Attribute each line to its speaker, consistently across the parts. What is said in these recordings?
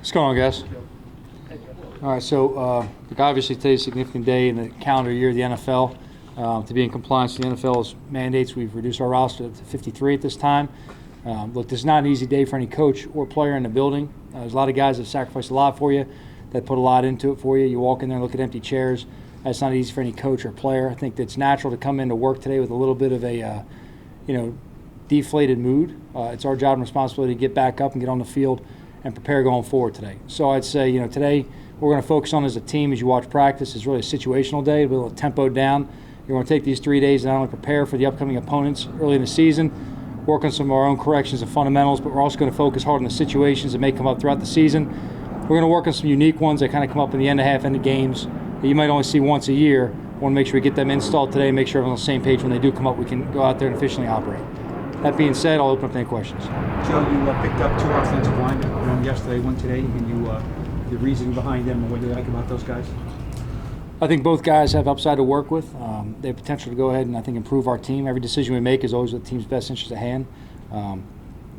Speaker 1: What's going on, guys? All right, so obviously today's a significant day in the calendar year of the NFL. To be in compliance with the NFL's mandates, we've reduced our roster to 53 at this time. Look, this is not an easy day for any coach or player in the building. There's a lot of guys that sacrificed a lot for you, that put a lot into it for you. You walk in there and look at empty chairs. That's not easy for any coach or player. I think it's natural to come into work today with a little bit of a, deflated mood. It's our job and responsibility to get back up and get on the field and prepare going forward today. So I'd say, today what we're going to focus on as a team as you watch practice is really a situational day, a little tempo down. You're going to take these 3 days and not only prepare for the upcoming opponents early in the season, work on some of our own corrections and fundamentals, but we're also going to focus hard on the situations that may come up throughout the season. We're going to work on some unique ones that kind of come up in the end of half, end of games that you might only see once a year. We want to make sure we get them installed today, make sure everyone's on the same page when they do come up, we can go out there and efficiently operate. That being said, I'll open up to any questions.
Speaker 2: Joe, you picked up 2 offensive linemen, one yesterday, one today, and the reasoning behind them and what you like about those guys?
Speaker 1: I think both guys have upside to work with. They have potential to go ahead and I think improve our team. Every decision we make is always with the team's best interest at hand.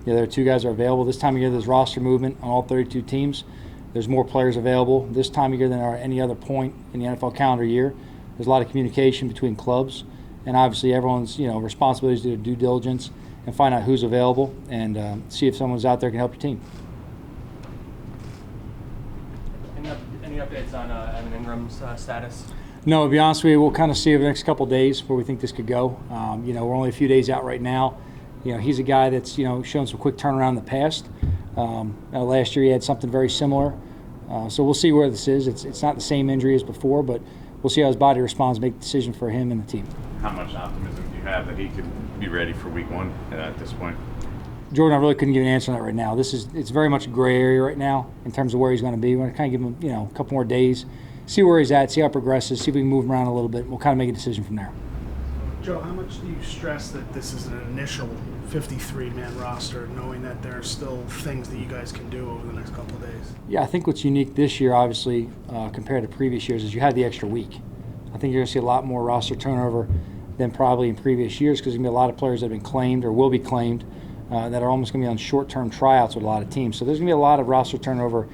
Speaker 1: There are 2 guys that are available. This time of year there's roster movement on all 32 teams. There's more players available this time of year than at any other point in the NFL calendar year. There's a lot of communication between clubs, and obviously everyone's responsibility is to do due diligence and find out who's available and see if someone's out there can help your team.
Speaker 3: Any updates on Evan Ingram's status?
Speaker 1: No, to be honest with you, we'll kind of see over the next couple of days where we think this could go. We're only a few days out right now. He's a guy that's shown some quick turnaround in the past. Last year he had something very similar. So we'll see where this is. It's not the same injury as before, but we'll see how his body responds, make a decision for him and the team.
Speaker 4: How much optimism do you have that he could be ready for week 1 at this point?
Speaker 1: Jordan, I really couldn't give you an answer on that right now. It's very much a gray area right now in terms of where he's going to be. We're going to kind of give him a couple more days, see where he's at, see how it progresses, see if we can move him around a little bit. We'll kind of make a decision from there.
Speaker 5: Joe, how much do you stress that this is an initial 53-man roster, knowing that there are still things that you guys can do over the next couple of days?
Speaker 1: Yeah, I think what's unique this year, obviously, compared to previous years, is you had the extra week. I think you're going to see a lot more roster turnover than probably in previous years because there's going to be a lot of players that have been claimed or will be claimed that are almost going to be on short-term tryouts with a lot of teams. So there's going to be a lot of roster turnover,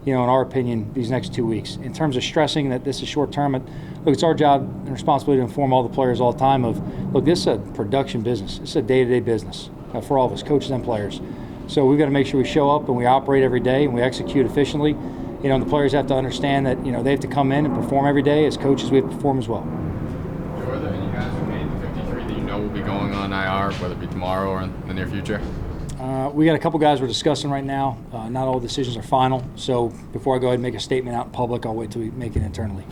Speaker 1: in our opinion, these next 2 weeks. In terms of stressing that this is short-term, look, it's our job and responsibility to inform all the players all the time of, look, this is a production business. This is a day-to-day business for all of us, coaches and players. So we've got to make sure we show up and we operate every day and we execute efficiently. And the players have to understand that, they have to come in and perform every day. As coaches, we have to perform as well.
Speaker 6: Are there any guys who made the 53 that will be going on IR, whether it be tomorrow or in the near future?
Speaker 1: We got a couple guys we're discussing right now. Not all decisions are final. So before I go ahead and make a statement out in public, I'll wait till we make it internally.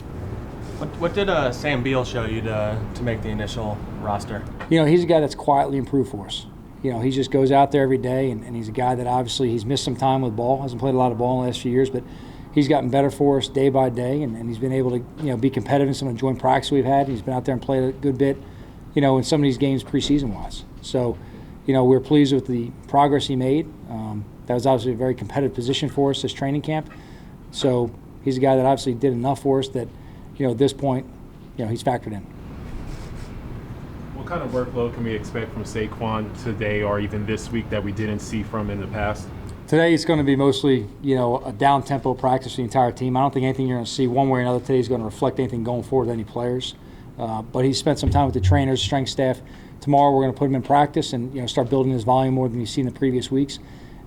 Speaker 3: What did Sam Beal show you to make the initial roster?
Speaker 1: He's a guy that's quietly improved for us. He just goes out there every day, and he's a guy that obviously he's missed some time with ball, hasn't played a lot of ball in the last few years, but he's gotten better for us day by day, and he's been able to be competitive in some of the joint practice we've had. He's been out there and played a good bit, in some of these games preseason-wise. So, we're pleased with the progress he made. That was obviously a very competitive position for us this training camp. So he's a guy that obviously did enough for us that, at this point, he's factored in.
Speaker 7: What kind of workload can we expect from Saquon today or even this week that we didn't see from in the past?
Speaker 1: Today it's going to be mostly, a down-tempo practice for the entire team. I don't think anything you're going to see one way or another today is going to reflect anything going forward with any players. But he spent some time with the trainers, strength staff. Tomorrow we're going to put him in practice and start building his volume more than you've seen in the previous weeks.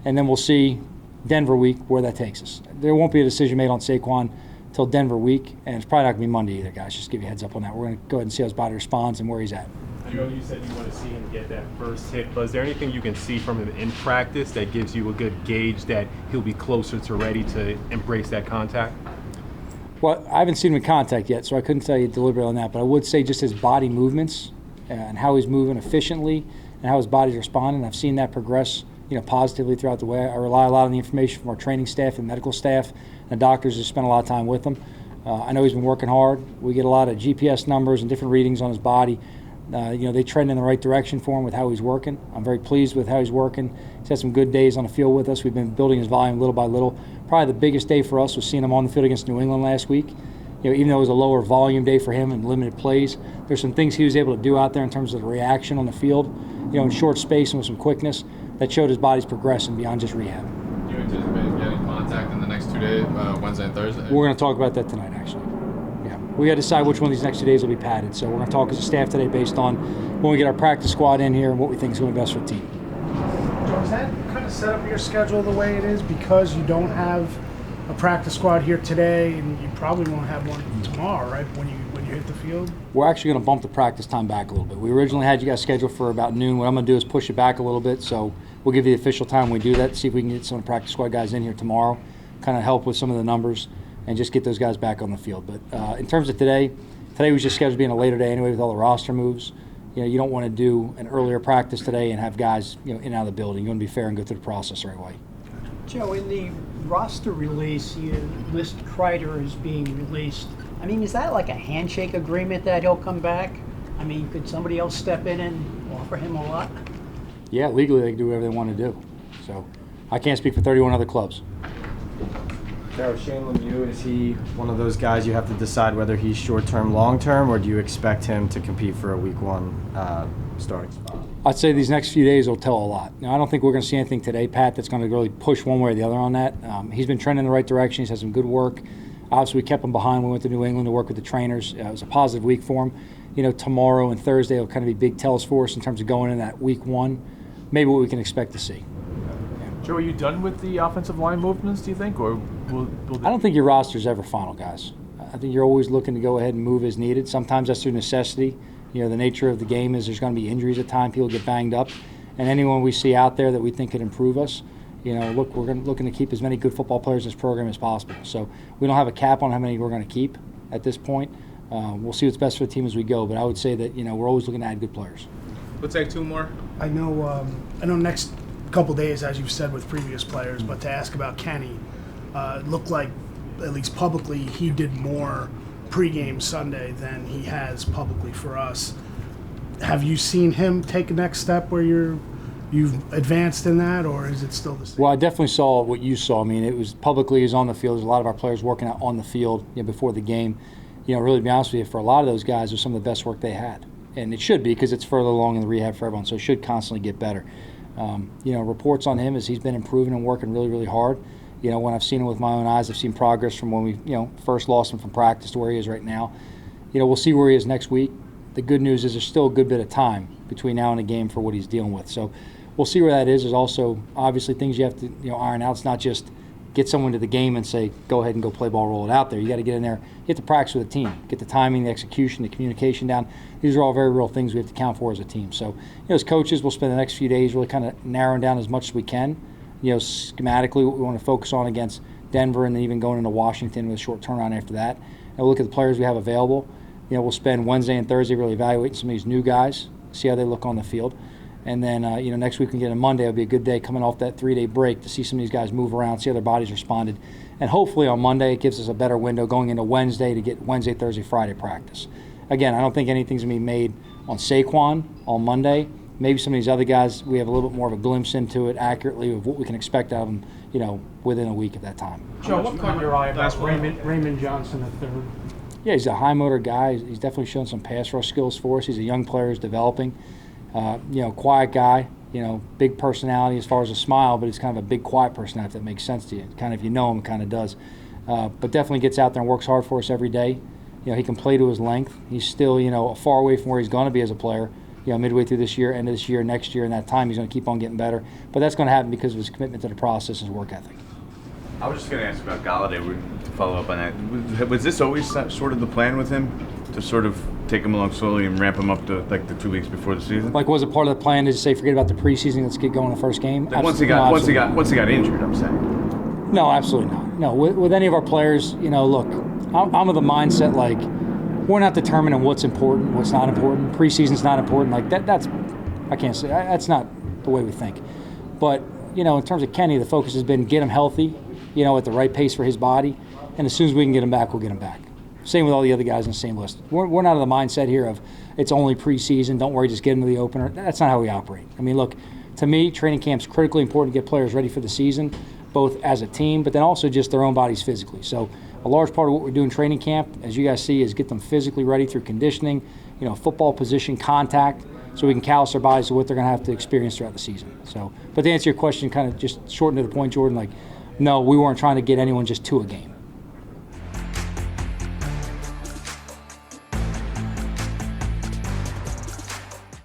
Speaker 1: And then we'll see Denver week where that takes us. There won't be a decision made on Saquon until Denver week, and it's probably not going to be Monday either, guys. Just give you a heads up on that. We're going to go ahead and see how his body responds and where he's at.
Speaker 7: I know you said you want to see him get that first hit, but is there anything you can see from him in practice that gives you a good gauge that he'll be closer to ready to embrace that contact?
Speaker 1: Well, I haven't seen him in contact yet, so I couldn't tell you deliberately on that, but I would say just his body movements and how he's moving efficiently and how his body's responding. I've seen that progress, positively throughout the way. I rely a lot on the information from our training staff and medical staff and doctors who spend a lot of time with him. I know he's been working hard. We get a lot of GPS numbers and different readings on his body. They trend in the right direction for him with how he's working. I'm very pleased with how he's working. He's had some good days on the field with us. We've been building his volume little by little. Probably the biggest day for us was seeing him on the field against New England last week. Even though it was a lower volume day for him and limited plays, there's some things he was able to do out there in terms of the reaction on the field, in short space and with some quickness that showed his body's progressing beyond just rehab.
Speaker 6: Do you anticipate getting contact in the next days, Wednesday and Thursday?
Speaker 1: We're going to talk about that tonight, actually. Yeah, we got to decide which one of these next 2 days will be padded. So we're going to talk as a staff today based on when we get our practice squad in here and what we think is going to be best for the team.
Speaker 5: Joe, is that kind of set up your schedule the way it is because you don't have a practice squad here today, and you probably won't have one tomorrow, right? When you hit the field.
Speaker 1: We're actually going to bump the practice time back a little bit. We originally had you guys scheduled for about noon. What I'm going to do is push it back a little bit. So we'll give you the official time when we do that. See if we can get some of the practice squad guys in here tomorrow, kind of help with some of the numbers, and just get those guys back on the field. But in terms of today was just scheduled to be a later day anyway with all the roster moves. You know, you don't want to do an earlier practice today and have guys, you know, in and out of the building. You want to be fair and go through the process the right way.
Speaker 8: Joe, in the roster release, you list Kreider as being released. I mean, is that like a handshake agreement that he'll come back? I mean, could somebody else step in and offer him a lot?
Speaker 1: Yeah, legally they can do whatever they want to do. So I can't speak for 31 other clubs.
Speaker 9: Joe, Shane Lemieux, is he one of those guys you have to decide whether he's short-term, long-term, or do you expect him to compete for a Week 1 starting spot?
Speaker 1: I'd say these next few days will tell a lot. Now, I don't think we're going to see anything today, Pat, that's going to really push one way or the other on that. He's been trending in the right direction. He's had some good work. Obviously, we kept him behind. We went to New England to work with the trainers. It was a positive week for him. You know, tomorrow and Thursday will kind of be big tells for us in terms of going in that Week 1, maybe what we can expect to see.
Speaker 10: Joe, are you done with the offensive line movements, do you think? Or will
Speaker 1: I don't think your roster's ever final, guys. I think you're always looking to go ahead and move as needed. Sometimes that's through necessity. You know, the nature of the game is there's going to be injuries at times. People get banged up. And anyone we see out there that we think could improve us, you know, look, we're looking to keep as many good football players in this program as possible. So we don't have a cap on how many we're going to keep at this point. We'll see what's best for the team as we go. But I would say that, you know, we're always looking to add good players.
Speaker 3: We'll take two more.
Speaker 5: I know next couple days, as you've said with previous players, but to ask about Kenny, it looked like, at least publicly, he did more pregame Sunday than he has publicly for us. Have you seen him take a next step where you've advanced in that, or is it still the same?
Speaker 1: Well, I definitely saw what you saw. I mean, it was publicly, he was on the field. There's a lot of our players working out on the field, you know, before the game. You know, really, to be honest with you, for a lot of those guys, it was some of the best work they had. And it should be, because it's further along in the rehab for everyone, so it should constantly get better. You know, reports on him is he's been improving and working really, really hard. You know, when I've seen him with my own eyes, I've seen progress from when we, you know, first lost him from practice to where he is right now. You know, we'll see where he is next week. The good news is there's still a good bit of time between now and the game for what he's dealing with. So we'll see where that is. There's also obviously things you have to, you know, iron out. It's not just get someone to the game and say, go ahead and go play ball, roll it out there. You got to get in there, get to practice with the team, get the timing, the execution, the communication down. These are all very real things we have to account for as a team. So, you know, as coaches, we'll spend the next few days really kind of narrowing down as much as we can, you know, schematically what we want to focus on against Denver, and then even going into Washington with a short turnaround after that. And we'll look at the players we have available. You know, we'll spend Wednesday and Thursday really evaluating some of these new guys, see how they look on the field. And then, you know, next week we can get a Monday. It'll be a good day coming off that 3-day break to see some of these guys move around, see how their bodies responded. And hopefully on Monday it gives us a better window going into Wednesday to get Wednesday, Thursday, Friday practice. Again, I don't think anything's going to be made on Saquon on Monday. Maybe some of these other guys, we have a little bit more of a glimpse into it accurately of what we can expect out of them, you know, within a week at that time.
Speaker 2: Joe, what caught your eye about Raymond Johnson III?
Speaker 1: Yeah, he's a high motor guy. He's definitely shown some pass rush skills for us. He's a young player who's developing. You know, quiet guy, you know, big personality as far as a smile, but he's kind of a big, quiet personality, if that makes sense to you. Kind of, if you know him, kind of does. But definitely gets out there and works hard for us every day. You know, he can play to his length. He's still, you know, far away from where he's going to be as a player. You know, midway through this year, end of this year, next year, and that time he's going to keep on getting better. But that's going to happen because of his commitment to the process and his work ethic.
Speaker 4: I was just going to ask about Galladay, to follow up on that. Was this always sort of the plan with him, to sort of take him along slowly and ramp him up to like the 2 weeks before the season?
Speaker 1: Like, was it part of the plan to say, forget about the preseason, let's get going the first game?
Speaker 4: Like once he got injured, I'm saying.
Speaker 1: No, absolutely not. No, with any of our players, you know, look, I'm of the mindset like we're not determining what's important, what's not important. Preseason's not important. Like that's I can't say that's not the way we think. But you know, in terms of Kenny, the focus has been get him healthy, you know, at the right pace for his body, and as soon as we can get him back, we'll get him back. Same with all the other guys in the same list. We're not of the mindset here of it's only preseason, don't worry, just get him to the opener. That's not how we operate. I mean, look, to me, training camp's critically important to get players ready for the season, both as a team, but then also just their own bodies physically. So a large part of what we do in training camp, as you guys see, is get them physically ready through conditioning, you know, football position, contact, so we can callous their bodies to what they're going to have to experience throughout the season. So, but to answer your question, kind of just shorten to the point, Jordan, like No, we weren't trying to get anyone just to a game.